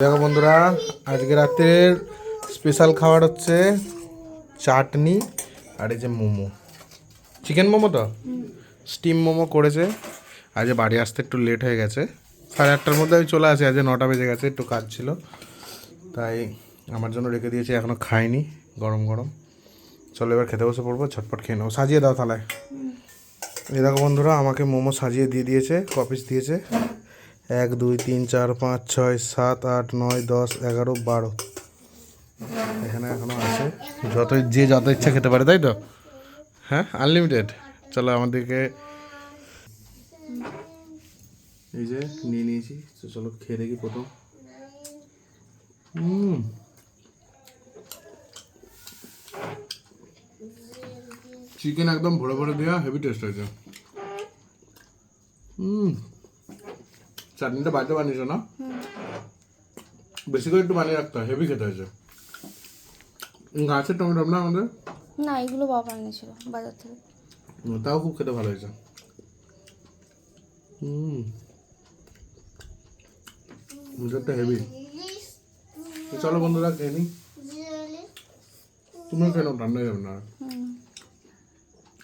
দেখো বন্ধুরা, আজকে রাতের স্পেশাল খাবার হচ্ছে চাটনি আর এই যে মোমো, চিকেন মোমো। তো স্টিম মোমো করেছে। আজ বাড়ি আসতে একটু লেট হয়ে গেছে, 8:30টার মধ্যে আমি চলে আসি। আজ 9টা বেজে গেছে, একটু কাজ ছিল তাই আমার জন্য রেখে দিয়েছি, এখনও খাইনি। গরম গরম চলো এবার খেতে বসে পড়বো, ঝটপট খেয়ে নেবো। সাজিয়ে দাও থালায়। এই দেখো বন্ধুরা, আমাকে মোমো সাজিয়ে দিয়ে দিয়েছে, কপিস দিয়েছে 1 2 3 4 5 6 7 8 9 10 11 12। এখানে এখনো আছে, যত ইচ্ছা খেতে পারে, তাই তো? হ্যাঁ, আনলিমিটেড। চলো আমাদেরকে এই যে নিয়ে নিয়েছি, তো চলো খেয়ে দেখি প্রথম। চিকেন একদম ভরে ভরে দেওয়া, হেভি টেস্ট হয়েছে। চাটনিটা বাড়িতে বানিয়েছো না? বেশি করে একটু বানিয়ে রাখতে হয়, হেভি খেতে হয়েছে। গাছের টমেটো না আমাদের? না, এগুলো বাবা এনেছিল বাজার থেকে। তাও খুব খেতে ভালো হয়েছে। একটা হেভি। চলো বন্ধুরা খেয়ে নি, তুমিও খেয়ে নাও, ঠান্ডা হয়ে যাবে না।